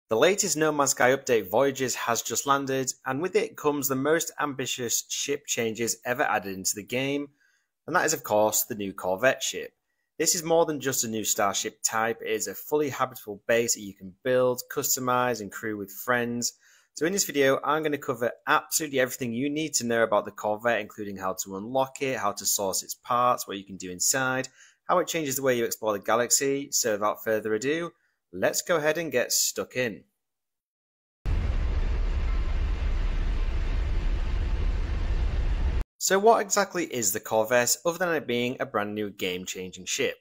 The latest No Man's Sky update Voyagers has just landed, and with it comes the most ambitious ship changes ever added into the game, and that is of course the new Corvette ship. This is more than just a new starship type, it is a fully habitable base that you can build, customize and crew with friends. So in this video I'm going to cover absolutely everything you need to know about the Corvette, including how to unlock it, how to source its parts, what you can do inside, how it changes the way you explore the galaxy. So without further ado, let's go ahead and get stuck in. So what exactly is the Corvette other than it being a brand new game-changing ship?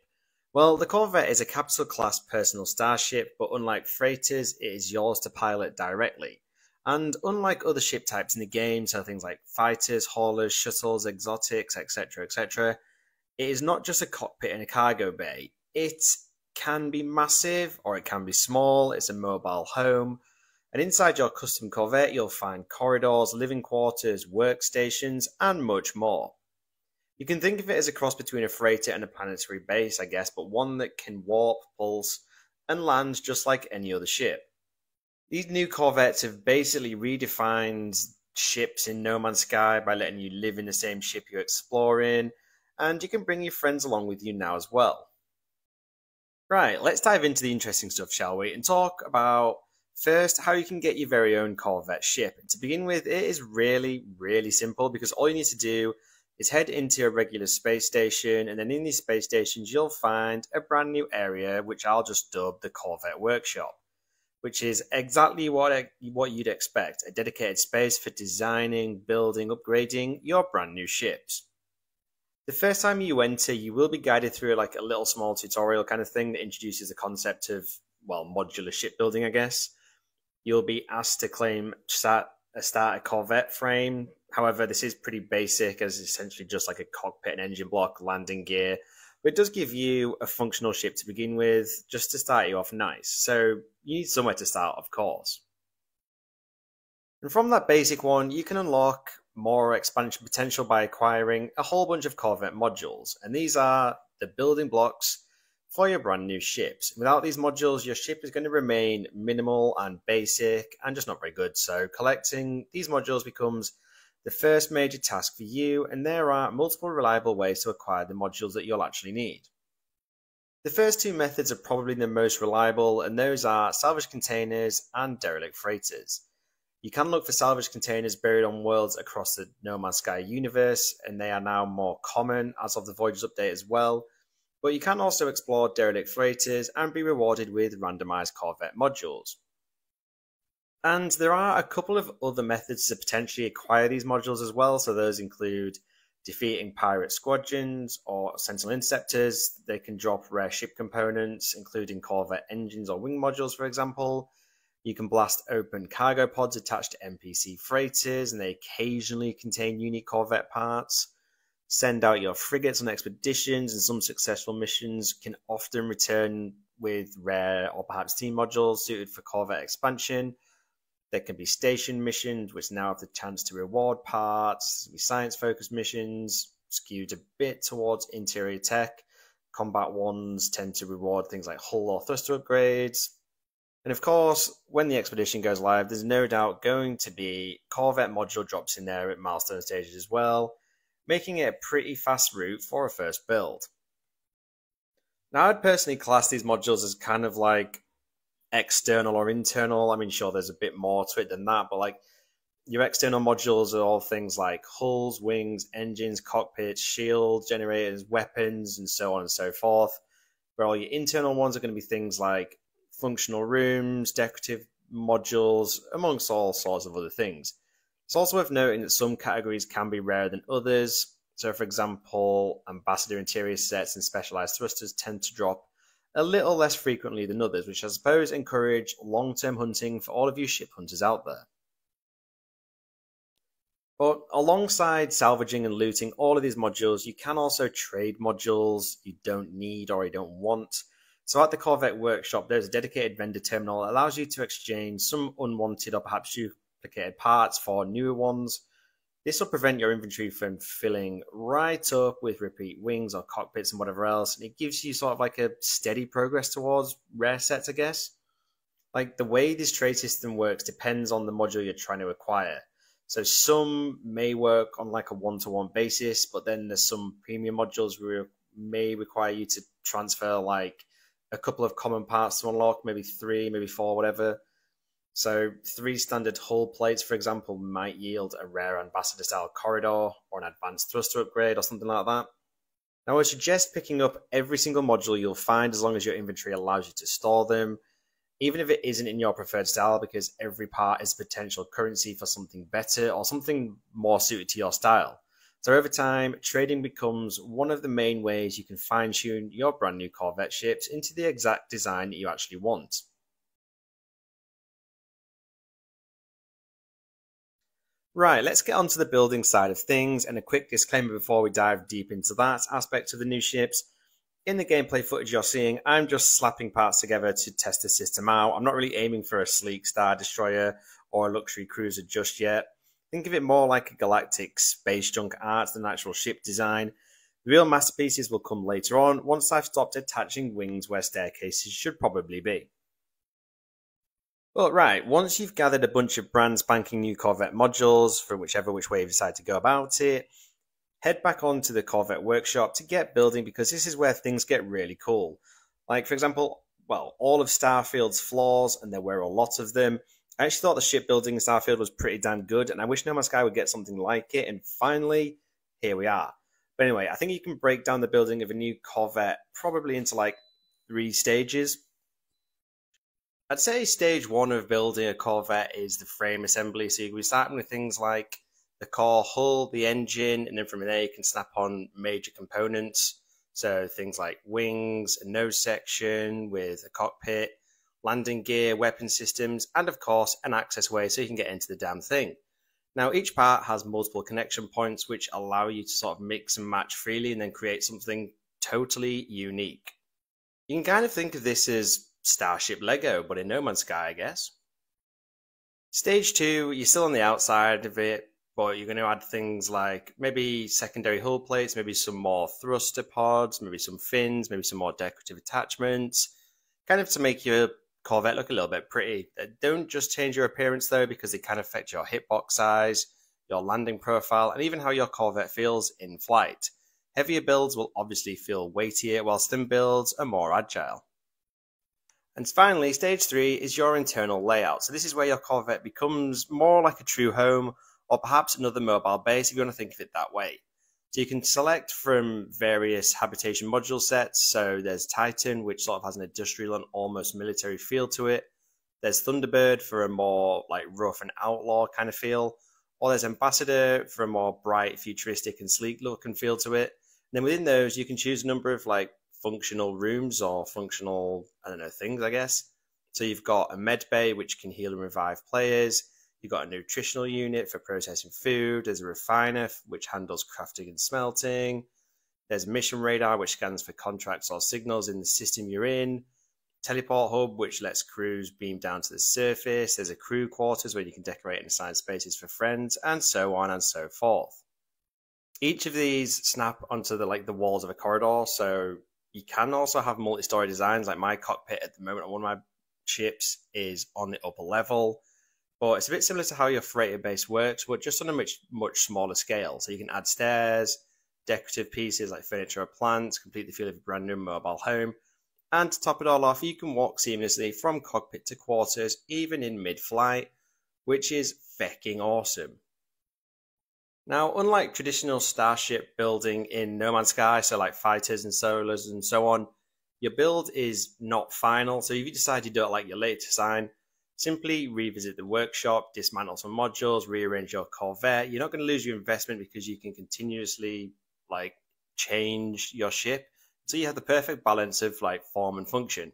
Well, the Corvette is a capital class personal starship, but unlike freighters, it is yours to pilot directly. And unlike other ship types in the game, so things like fighters, haulers, shuttles, exotics, etc., it is not just a cockpit and a cargo bay. It can be massive or it can be small, it's a mobile home. And inside your custom Corvette you'll find corridors, living quarters, workstations and much more. You can think of it as a cross between a freighter and a planetary base, I guess, but one that can warp, pulse and land just like any other ship. These new Corvettes have basically redefined ships in No Man's Sky by letting you live in the same ship you're exploring, and you can bring your friends along with you now as well. Right, let's dive into the interesting stuff, shall we, and talk about first how you can get your very own Corvette ship. And to begin with, it is really simple because all you need to do is head into a regular space station, and then in these space stations you'll find a brand new area which I'll just dub the Corvette Workshop, which is exactly what you'd expect, a dedicated space for designing, building, upgrading your brand new ships. The first time you enter, you will be guided through like a little small tutorial kind of thing that introduces the concept of, well, modular shipbuilding, I guess. You'll be asked to start a Corvette frame. However, this is pretty basic, as it's essentially just like a cockpit and engine block, landing gear. But it does give you a functional ship to begin with, just to start you off nice. So you need somewhere to start, of course. And from that basic one, you can unlock more expansion potential by acquiring a whole bunch of Corvette modules, and these are the building blocks for your brand new ships. Without these modules, your ship is going to remain minimal and basic and just not very good, so collecting these modules becomes the first major task for you, and there are multiple reliable ways to acquire the modules that you'll actually need. The first two methods are probably the most reliable, and those are salvage containers and derelict freighters. You can look for salvage containers buried on worlds across the No Man's Sky universe, and they are now more common as of the Voyagers update as well. But you can also explore derelict freighters and be rewarded with randomized Corvette modules. And there are a couple of other methods to potentially acquire these modules as well, so those include defeating pirate squadrons or sentinel interceptors. They can drop rare ship components, including Corvette engines or wing modules, for example. You can blast open cargo pods attached to NPC freighters, and they occasionally contain unique Corvette parts. Send out your frigates on expeditions, and some successful missions can often return with rare or perhaps team modules suited for Corvette expansion. There can be station missions, which now have the chance to reward parts. Science-focused missions, skewed a bit towards interior tech. Combat ones tend to reward things like hull or thruster upgrades. And of course, when the expedition goes live, there's no doubt going to be Corvette module drops in there at milestone stages as well, making it a pretty fast route for a first build. Now, I'd personally class these modules as kind of like external or internal. I mean, sure, there's a bit more to it than that, but like your external modules are all things like hulls, wings, engines, cockpits, shields, generators, weapons, and so on and so forth. Where all your internal ones are going to be things like functional rooms, decorative modules, amongst all sorts of other things. It's also worth noting that some categories can be rarer than others. So for example, ambassador interior sets and specialized thrusters tend to drop a little less frequently than others, which I suppose encourage long-term hunting for all of you ship hunters out there. But alongside salvaging and looting all of these modules, you can also trade modules you don't need or you don't want. So at the Corvette Workshop, there's a dedicated vendor terminal that allows you to exchange some unwanted or perhaps duplicated parts for newer ones. This will prevent your inventory from filling right up with repeat wings or cockpits and whatever else, and it gives you sort of like a steady progress towards rare sets, I guess. Like the way this trade system works depends on the module you're trying to acquire. So some may work on like a one-to-one basis, but then there's some premium modules where may require you to transfer like a couple of common parts to unlock, maybe 3, maybe 4, whatever. So 3 standard hull plates, for example, might yield a rare ambassador style corridor or an advanced thruster upgrade or something like that. Now I would suggest picking up every single module you'll find as long as your inventory allows you to store them, even if it isn't in your preferred style, because every part is potential currency for something better or something more suited to your style. So over time, trading becomes one of the main ways you can fine-tune your brand new Corvette ships into the exact design that you actually want. Right, let's get on to the building side of things, and a quick disclaimer before we dive deep into that aspect of the new ships. In the gameplay footage you're seeing, I'm just slapping parts together to test the system out. I'm not really aiming for a sleek Star Destroyer or a luxury cruiser just yet. Think of it more like a galactic space junk art than actual ship design. The real masterpieces will come later on, once I've stopped attaching wings where staircases should probably be. But right, once you've gathered a bunch of brand spanking new Corvette modules, from whichever which way you decide to go about it, head back onto the Corvette workshop to get building, because this is where things get really cool. Like, for example, well, all of Starfield's floors, and there were a lot of them. I actually thought the shipbuilding in Starfield was pretty damn good, and I wish No Man's Sky would get something like it, and finally, here we are. But anyway, I think you can break down the building of a new Corvette probably into like 3 stages. I'd say stage 1 of building a Corvette is the frame assembly, so you'll be starting with things like the core hull, the engine, and then from there you can snap on major components. So things like wings, a nose section with a cockpit, landing gear, weapon systems, and of course an access way so you can get into the damn thing. Now each part has multiple connection points which allow you to sort of mix and match freely and then create something totally unique. You can kind of think of this as Starship Lego, but in No Man's Sky, I guess. Stage 2, you're still on the outside of it, but you're going to add things like maybe secondary hull plates, maybe some more thruster pods, maybe some fins, maybe some more decorative attachments, kind of to make your Corvette look a little bit pretty. Don't just change your appearance though, because they can affect your hitbox size, your landing profile, and even how your Corvette feels in flight. Heavier builds will obviously feel weightier, while thin builds are more agile. And finally, stage 3 is your internal layout. So this is where your Corvette becomes more like a true home, or perhaps another mobile base if you want to think of it that way. So you can select from various habitation module sets. So there's Titan, which sort of has an industrial and almost military feel to it. There's Thunderbird for a more like rough and outlaw kind of feel. Or there's Ambassador for a more bright, futuristic and sleek look and feel to it. And then within those, you can choose a number of like functional rooms or functional, I don't know, things, I guess. So you've got a med bay, which can heal and revive players. You've got a nutritional unit for processing food. There's a refiner, which handles crafting and smelting. There's a mission radar, which scans for contracts or signals in the system you're in. Teleport hub, which lets crews beam down to the surface. There's a crew quarters where you can decorate and assign spaces for friends, and so on and so forth. Each of these snap onto the walls of a corridor, so you can also have multi-story designs. Like my cockpit at the moment on one of my ships is on the upper level. But it's a bit similar to how your freighter base works, but just on a much smaller scale. So you can add stairs, decorative pieces like furniture or plants, complete the feel of a brand new mobile home. And to top it all off, you can walk seamlessly from cockpit to quarters, even in mid-flight, which is fecking awesome. Now, unlike traditional starship building in No Man's Sky, so like fighters and solars and so on, your build is not final. So if you decide you don't like your latest design, simply revisit the workshop, dismantle some modules, rearrange your Corvette. You're not going to lose your investment because you can continuously change your ship so you have the perfect balance of form and function.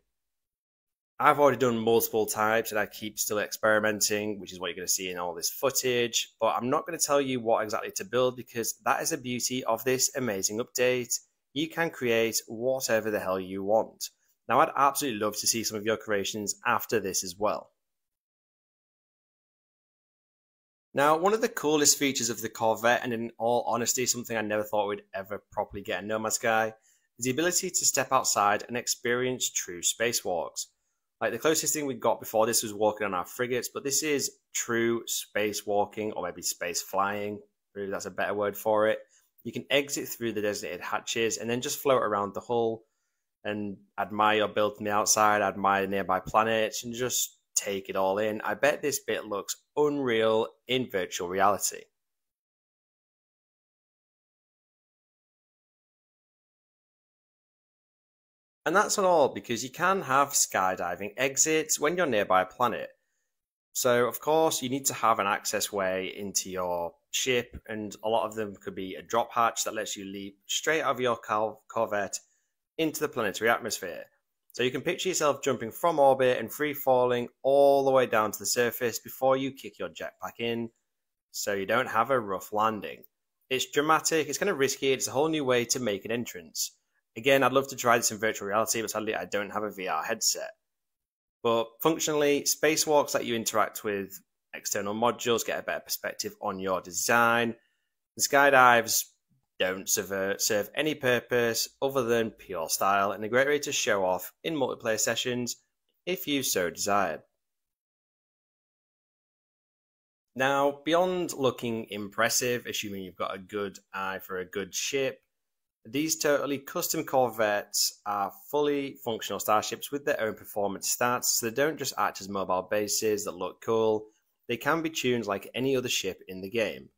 I've already done multiple types and I keep still experimenting, which is what you're going to see in all this footage, but I'm not going to tell you what exactly to build because that is the beauty of this amazing update. You can create whatever the hell you want. Now, I'd absolutely love to see some of your creations after this as well. Now, one of the coolest features of the Corvette, and in all honesty, something I never thought we'd ever properly get in No Man's Sky, is the ability to step outside and experience true spacewalks. Like the closest thing we got before this was walking on our frigates, but this is true space walking, or maybe space flying. Maybe that's a better word for it. You can exit through the designated hatches and then just float around the hull and admire your build from the outside, admire nearby planets, and just take it all in. I bet this bit looks unreal in virtual reality. And that's not all, because you can have skydiving exits when you're nearby a planet. So, of course, you need to have an access way into your ship, and a lot of them could be a drop hatch that lets you leap straight out of your Corvette into the planetary atmosphere. So you can picture yourself jumping from orbit and free falling all the way down to the surface before you kick your jetpack in, so you don't have a rough landing. It's dramatic, it's kind of risky, it's a whole new way to make an entrance. Again, I'd love to try this in virtual reality, but sadly I don't have a VR headset. But functionally, spacewalks let you interact with external modules, get a better perspective on your design. The skydives don't serve any purpose other than pure style, and a great way to show off in multiplayer sessions if you so desired. Now, beyond looking impressive, assuming you've got a good eye for a good ship, these totally custom Corvettes are fully functional starships with their own performance stats, so they don't just act as mobile bases that look cool, they can be tuned like any other ship in the game.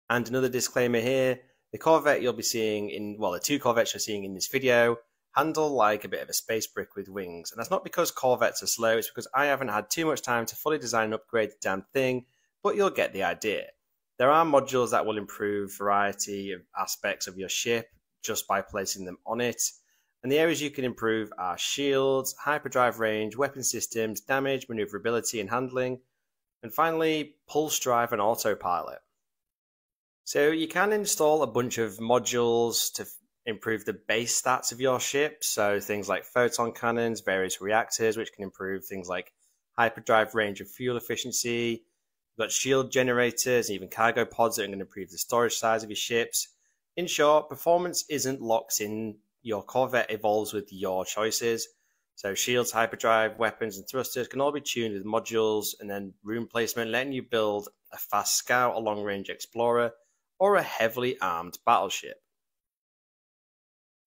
And another disclaimer here, the Corvette you'll be seeing the two Corvettes you're seeing in this video handle like a bit of a space brick with wings, and that's not because Corvettes are slow, it's because I haven't had too much time to fully design and upgrade the damn thing, but you'll get the idea. There are modules that will improve variety of aspects of your ship just by placing them on it, and the areas you can improve are shields, hyperdrive range, weapon systems, damage, maneuverability and handling, and finally pulse drive and autopilot. So you can install a bunch of modules to improve the base stats of your ship, so things like photon cannons, various reactors which can improve things like hyperdrive range and fuel efficiency. You've got shield generators and even cargo pods that are going to improve the storage size of your ships. In short, performance isn't locked in. Your Corvette evolves with your choices. So shields, hyperdrive, weapons, and thrusters can all be tuned with modules, and then room placement letting you build a fast scout, a long-range explorer, or a heavily armed battleship.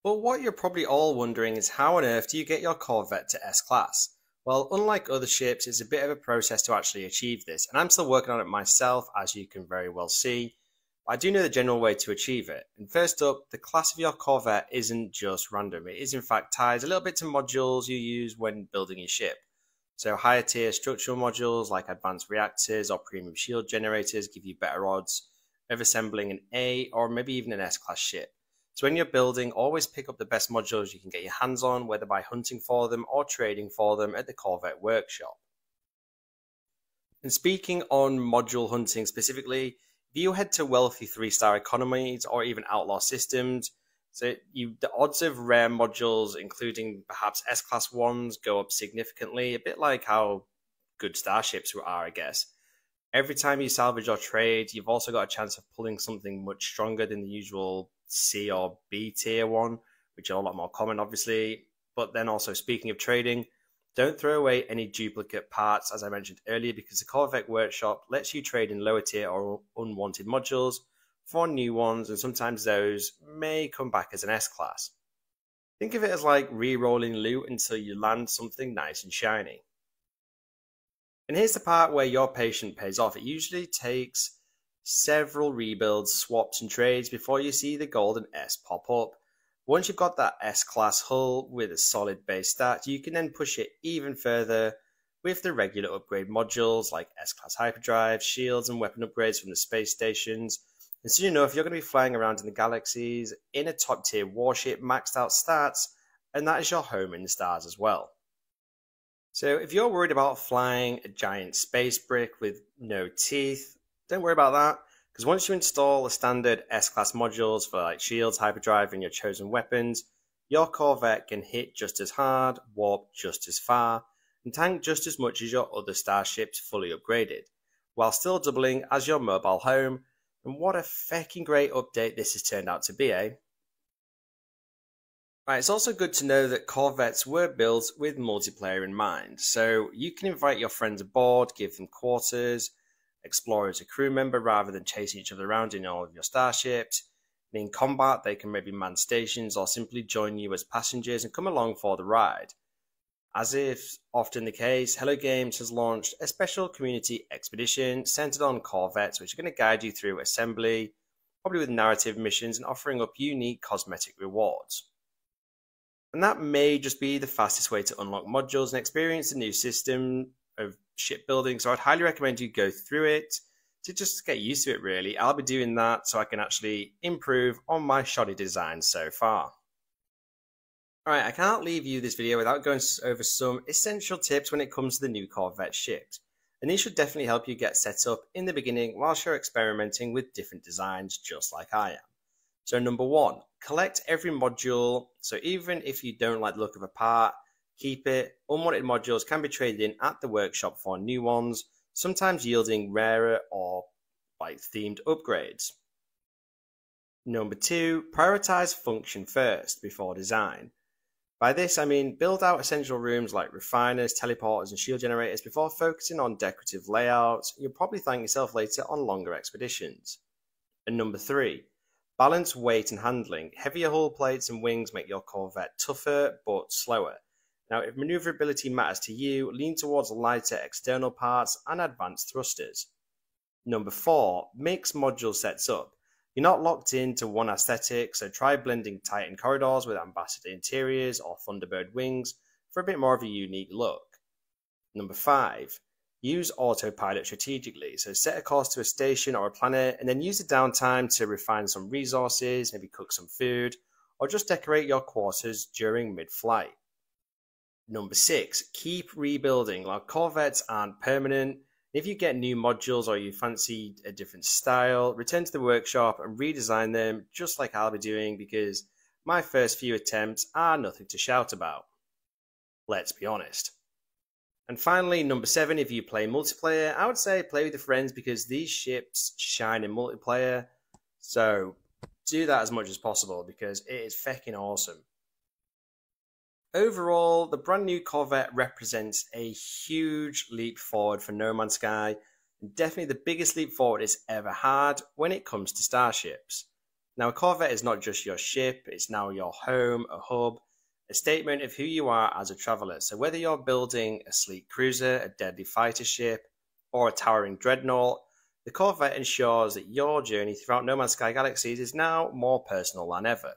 But what you're probably all wondering is how on earth do you get your Corvette to S-Class? Well, unlike other ships, it's a bit of a process to actually achieve this, and I'm still working on it myself, as you can very well see. But I do know the general way to achieve it. And first up, the class of your Corvette isn't just random. It is in fact tied a little bit to modules you use when building your ship. So higher tier structural modules like advanced reactors or premium shield generators give you better odds of assembling an A or maybe even an S-Class ship. So when you're building, always pick up the best modules you can get your hands on, whether by hunting for them or trading for them at the Corvette workshop. And speaking on module hunting specifically, if you head to wealthy 3-star economies or even outlaw systems, the odds of rare modules, including perhaps S-Class ones, go up significantly, a bit like how good starships are, I guess. Every time you salvage or trade, you've also got a chance of pulling something much stronger than the usual C or B tier one, which are a lot more common, obviously. But then also, speaking of trading, don't throw away any duplicate parts, as I mentioned earlier, because the Corvette workshop lets you trade in lower tier or unwanted modules for new ones, and sometimes those may come back as an S-Class. Think of it as like re-rolling loot until you land something nice and shiny. And here's the part where your patience pays off. It usually takes several rebuilds, swaps and trades before you see the golden S pop up. Once you've got that S-Class hull with a solid base stat, you can then push it even further with the regular upgrade modules like S-Class hyperdrive, shields and weapon upgrades from the space stations. And soon enough, you're going to be flying around in the galaxies in a top tier warship, maxed out stats, and that is your home in the stars as well. So if you're worried about flying a giant space brick with no teeth, don't worry about that, because once you install the standard S-Class modules for like shields, hyperdrive, and your chosen weapons, your Corvette can hit just as hard, warp just as far, and tank just as much as your other starships fully upgraded, while still doubling as your mobile home. And what a fecking great update this has turned out to be, eh? Right, it's also good to know that Corvettes were built with multiplayer in mind, so you can invite your friends aboard, give them quarters, explore as a crew member rather than chasing each other around in all of your starships. And in combat, they can maybe man stations or simply join you as passengers and come along for the ride. As is often the case, Hello Games has launched a special community expedition centered on Corvettes, which are going to guide you through assembly, probably with narrative missions and offering up unique cosmetic rewards. And that may just be the fastest way to unlock modules and experience the new system of shipbuilding. So I'd highly recommend you go through it to just get used to it, really. I'll be doing that so I can actually improve on my shoddy design so far. Alright, I can't leave you this video without going over some essential tips when it comes to the new Corvette ships. And these should definitely help you get set up in the beginning whilst you're experimenting with different designs just like I am. So number one, collect every module. So even if you don't like the look of a part, keep it. Unwanted modules can be traded in at the workshop for new ones, sometimes yielding rarer or themed upgrades. Number two, prioritize function first before design. By this I mean build out essential rooms like refiners, teleporters and shield generators before focusing on decorative layouts. You'll probably thank yourself later on longer expeditions. And number three, balance weight and handling. Heavier hull plates and wings make your Corvette tougher but slower. Now, if maneuverability matters to you, lean towards lighter external parts and advanced thrusters. Number four, mix module sets up. You're not locked into one aesthetic, so try blending Titan corridors with Ambassador interiors or Thunderbird wings for a bit more of a unique look. Number five, use autopilot strategically. So set a course to a station or a planet and then use the downtime to refine some resources, maybe cook some food, or just decorate your quarters during mid-flight. Number six, keep rebuilding. Like Corvettes aren't permanent. If you get new modules or you fancy a different style, return to the workshop and redesign them just like I'll be doing, because my first few attempts are nothing to shout about. Let's be honest. And finally, number seven, if you play multiplayer, I would say play with your friends because these ships shine in multiplayer. So do that as much as possible because it is feckin' awesome. Overall, the brand new Corvette represents a huge leap forward for No Man's Sky, and definitely the biggest leap forward it's ever had when it comes to starships. Now, a Corvette is not just your ship, it's now your home, a hub, a statement of who you are as a traveller. So whether you're building a sleek cruiser, a deadly fighter ship, or a towering dreadnought, the Corvette ensures that your journey throughout No Man's Sky galaxies is now more personal than ever.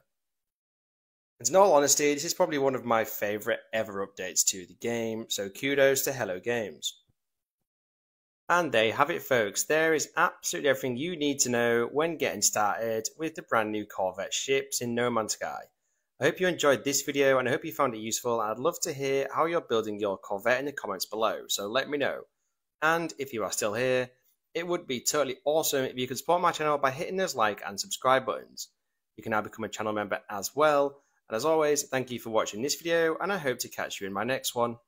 And in all honesty, this is probably one of my favourite ever updates to the game, so kudos to Hello Games. And there you have it, folks. There is absolutely everything you need to know when getting started with the brand new Corvette ships in No Man's Sky. I hope you enjoyed this video and I hope you found it useful, and I'd love to hear how you're building your Corvette in the comments below, so let me know. And if you are still here, it would be totally awesome if you could support my channel by hitting those like and subscribe buttons. You can now become a channel member as well. And as always, thank you for watching this video, and I hope to catch you in my next one.